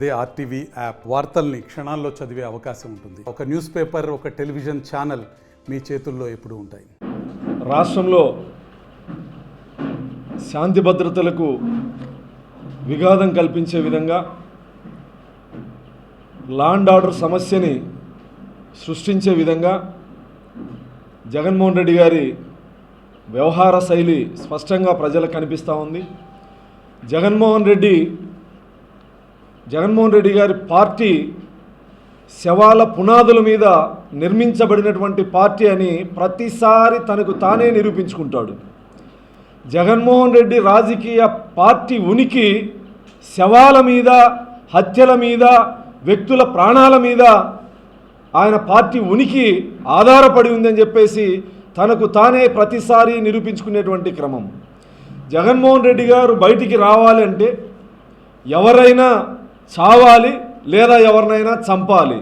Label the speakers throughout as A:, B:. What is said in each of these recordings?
A: అదే RTV app వార్తల్ని క్షణాల్లో చదివే అవకాశం ఉంటుంది. ఒక న్యూస్ పేపర్, ఒక టెలివిజన్ ఛానల్ మీ చేతుల్లో ఎప్పుడూ ఉంటాయి.
B: రాష్ట్రంలో శాంతి భద్రతలకు విఘాతం కల్పించే విధంగా లా అండ్ ఆర్డర్ సమస్యని సృష్టించే విధంగా జగన్మోహన్ రెడ్డి గారి వ్యవహార శైలి స్పష్టంగా ప్రజలకు కనిపిస్తూ ఉంది. జగన్మోహన్ రెడ్డి గారి పార్టీ శవాల పునాదుల మీద నిర్మించబడినటువంటి పార్టీ అని ప్రతిసారి తనకు తానే నిరూపించుకుంటాడు. జగన్మోహన్ రెడ్డి రాజకీయ పార్టీ ఉనికి శవాల మీద, హత్యల మీద, వ్యక్తుల ప్రాణాల మీద ఆయన పార్టీ ఉనికి ఆధారపడి ఉందని చెప్పేసి తనకు తానే ప్రతిసారి నిరూపించుకునేటువంటి క్రమం. జగన్మోహన్ రెడ్డి గారు బయటికి రావాలి అంటే ఎవరైనా చావాలి లేదా ఎవరినైనా చంపాలి.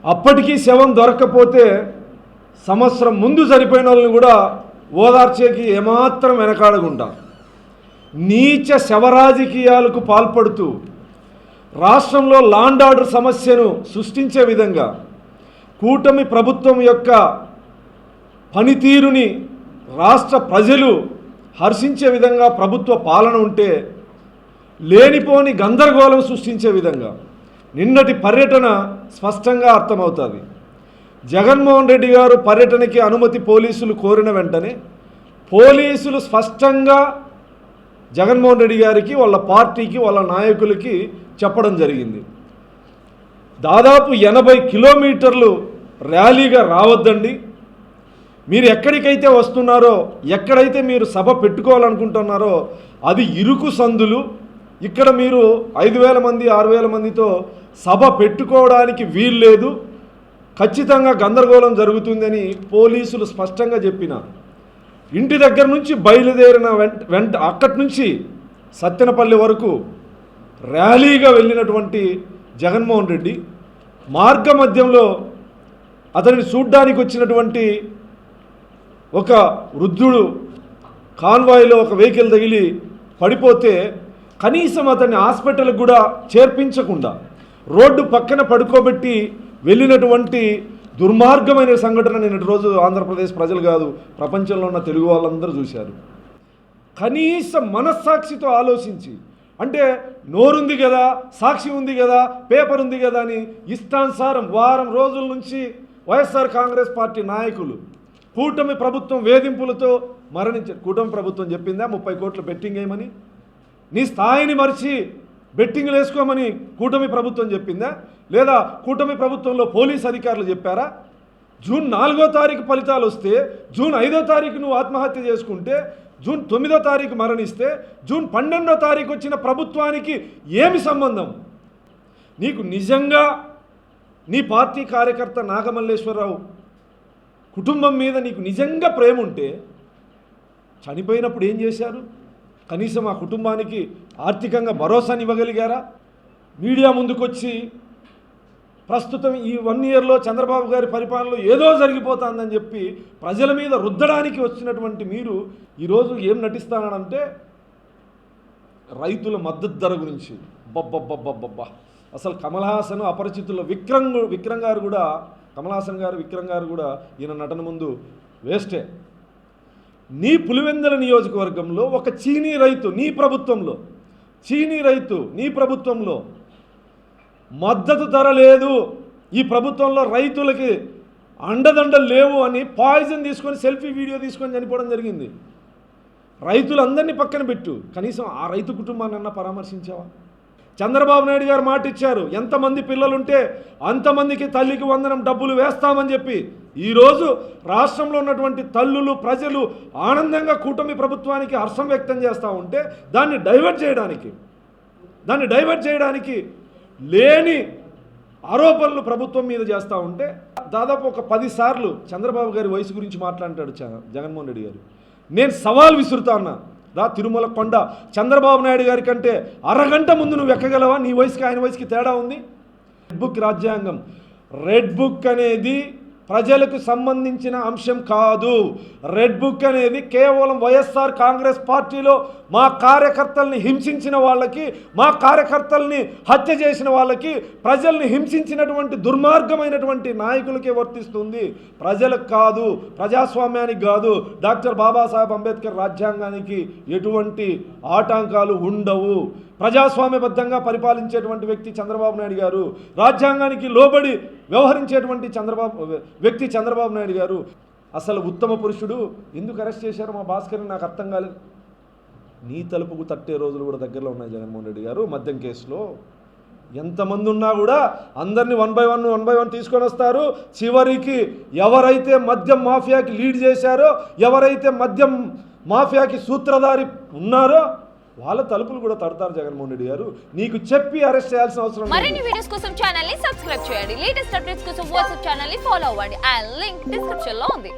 B: అప్పటికీ శవం దొరక్కపోతే సంవత్సరం ముందు చనిపోయిన వాళ్ళని కూడా ఓదార్చేకి ఏమాత్రం వెనకాడకుండా నీచ శవరాజకీయాలకు పాల్పడుతూ రాష్ట్రంలో లా అండ్ ఆర్డర్ సమస్యను సృష్టించే విధంగా కూటమి ప్రభుత్వం యొక్క పనితీరుని రాష్ట్ర ప్రజలు హర్షించే విధంగా ప్రభుత్వ పాలన ఉంటే లేనిపోని గందరగోళం సృష్టించే విధంగా నిన్నటి పర్యటన స్పష్టంగా అర్థమవుతుంది. జగన్మోహన్ రెడ్డి గారు పర్యటనకి అనుమతి పోలీసులు కోరిన వెంటనే పోలీసులు స్పష్టంగా జగన్మోహన్ రెడ్డి గారికి, వాళ్ళ పార్టీకి, వాళ్ళ నాయకులకి చెప్పడం జరిగింది. దాదాపు 80 కిలోమీటర్లు ర్యాలీగా రావద్దండి, మీరు ఎక్కడికైతే వస్తున్నారో, ఎక్కడైతే మీరు సభ పెట్టుకోవాలనుకుంటున్నారో అది ఇరుకు సందులు, ఇక్కడ మీరు 5,000 మంది 6,000 మందితో సభ పెట్టుకోవడానికి వీల్లేదు, ఖచ్చితంగా గందరగోళం జరుగుతుందని పోలీసులు స్పష్టంగా చెప్పిన ఇంటి దగ్గర నుంచి బయలుదేరిన వెంట అక్కడి నుంచి సత్తెనపల్లి వరకు ర్యాలీగా వెళ్ళినటువంటి జగన్మోహన్ రెడ్డి మార్గ మధ్యంలో అతనిని చూడ్డానికి వచ్చినటువంటి ఒక వృద్ధుడు కాన్వాయ్లో ఒక వెహికల్ తగిలి పడిపోతే కనీసం అతన్ని హాస్పిటల్కి కూడా చేర్పించకుండా రోడ్డు పక్కన పడుకోబెట్టి వెళ్ళినటువంటి దుర్మార్గమైన సంఘటన నిన్నటి రోజు ఆంధ్రప్రదేశ్ ప్రజలు కాదు, ప్రపంచంలో ఉన్న తెలుగు వాళ్ళందరూ చూశారు. కనీస మనస్సాక్షితో ఆలోచించి, అంటే నోరుంది కదా, సాక్షి ఉంది కదా, పేపర్ ఉంది కదా అని ఇష్టానుసారం వారం రోజుల నుంచి వైఎస్ఆర్ కాంగ్రెస్ పార్టీ నాయకులు కూటమి ప్రభుత్వం వేధింపులతో మరణించారు. కూటమి ప్రభుత్వం చెప్పిందా 30 కోట్లు బెట్టింగ్ వేయమని? నీ స్థాయిని మరిచి బెట్టింగ్లు వేసుకోమని కూటమి ప్రభుత్వం చెప్పిందా? లేదా కూటమి ప్రభుత్వంలో పోలీస్ అధికారులు చెప్పారా? జూన్ 4వ తారీఖు ఫలితాలు వస్తే, జూన్ 5వ తారీఖు నువ్వు ఆత్మహత్య చేసుకుంటే, జూన్ 9వ తారీఖు మరణిస్తే, జూన్ 12వ తారీఖు వచ్చిన ప్రభుత్వానికి ఏమి సంబంధం? నీకు నిజంగా నీ పార్టీ కార్యకర్త నాగమల్లేశ్వరరావు కుటుంబం మీద నీకు నిజంగా ప్రేమ ఉంటే చనిపోయినప్పుడు ఏం చేశారు? కనీసం ఆ కుటుంబానికి ఆర్థికంగా భరోసాని ఇవ్వగలిగారా? మీడియా ముందుకొచ్చి ప్రస్తుతం ఈ 1 ఇయర్లో చంద్రబాబు గారి పరిపాలనలో ఏదో జరిగిపోతుందని చెప్పి ప్రజల మీద రుద్దడానికి వచ్చినటువంటి మీరు ఈరోజు ఏం నటిస్తానంటే రైతుల మద్దతు ధర గురించి బొబ్బబ్బబ్బబ్బబ్బా. అసలు కమల్ హాసన్ అపరిచితుల విక్రమ్ గారు కూడా, కమల్ హాసన్ గారు, విక్రమ్ గారు కూడా ఈయన నటన ముందు వేస్టే. నీ పులివెందుల నియోజకవర్గంలో ఒక చీనీ రైతు నీ ప్రభుత్వంలో మద్దతు ధర లేదు, ఈ ప్రభుత్వంలో రైతులకి అండదండలు లేవు అని పాయిజన్ తీసుకొని సెల్ఫీ వీడియో తీసుకొని చనిపోవడం జరిగింది. రైతులందరినీ పక్కన పెట్టు, కనీసం ఆ రైతు కుటుంబాన్ని పరామర్శించావా? చంద్రబాబు నాయుడు గారు మాట ఇచ్చారు, ఎంతమంది పిల్లలుంటే అంతమందికి తల్లికి వందనం డబ్బులు వేస్తామని చెప్పి. ఈరోజు రాష్ట్రంలో ఉన్నటువంటి తల్లులు, ప్రజలు ఆనందంగా కూటమి ప్రభుత్వానికి హర్షం వ్యక్తం చేస్తూ ఉంటే దాన్ని డైవర్ట్ చేయడానికి లేని ఆరోపణలు ప్రభుత్వం మీద చేస్తూ ఉంటే దాదాపు ఒక 10 సార్లు చంద్రబాబు గారి వయసు గురించి మాట్లాడాడు జగన్మోహన్ రెడ్డి గారు. నేను సవాల్ విసురుతా ఉన్నా, తిరుమల కొండ చంద్రబాబు నాయుడు గారి కంటే అరగంట ముందు నువ్వు ఎక్కగలవా? నీ వయసుకి ఆయన వయసుకి తేడా ఉంది. రెడ్ బుక్ రాజ్యాంగం, రెడ్ బుక్ అనేది ప్రజలకు సంబంధించిన అంశం కాదు. రెడ్ బుక్ అనేది కేవలం వైఎస్ఆర్ కాంగ్రెస్ పార్టీలో మా కార్యకర్తల్ని హింసించిన వాళ్ళకి, మా కార్యకర్తల్ని హత్య చేసిన వాళ్ళకి, ప్రజల్ని హింసించినటువంటి దుర్మార్గమైనటువంటి నాయకులకే వర్తిస్తుంది, ప్రజలకు కాదు, ప్రజాస్వామ్యానికి కాదు. డాక్టర్ బాబాసాహెబ్ అంబేద్కర్ రాజ్యాంగానికి ఎటువంటి ఆటంకాలు ఉండవు. ప్రజాస్వామ్యబద్ధంగా పరిపాలించేటువంటి వ్యక్తి చంద్రబాబు నాయుడు గారు, రాజ్యాంగానికి లోబడి వ్యవహరించేటువంటి వ్యక్తి చంద్రబాబు నాయుడు గారు. అసలు ఉత్తమ పురుషుడు ఎందుకు అరెస్ట్ చేశారు మా భాస్కర్ని నాకు అర్థం కాలేదు. నీ తలుపుకు తట్టే రోజులు కూడా దగ్గరలో ఉన్నాయి జగన్మోహన్ రెడ్డి గారు. మద్యం కేసులో ఎంతమంది ఉన్నా కూడా అందరినీ వన్ బై వన్ తీసుకొని వస్తారు. చివరికి ఎవరైతే మద్యం మాఫియాకి లీడ్ చేశారో, ఎవరైతే మద్యం మాఫియాకి సూత్రధారి ఉన్నారో వాళ్ళ తలుపులు కూడా తడతారు జగన్మోహన్ రెడ్డి గారు. నీకు చెప్పి అరెస్ట్ చేయాల్సిన అవసరం.
C: మరిన్ని వీడియోస్ కోసం ఛానల్ ని సబ్స్క్రైబ్ చేయండి. లేటెస్ట్ అప్డేట్స్ కోసం వాట్సాప్ ఛానల్ ని ఫాలో అవ్వండి. ఆ లింక్ డిస్క్రిప్షన్ లో ఉంది.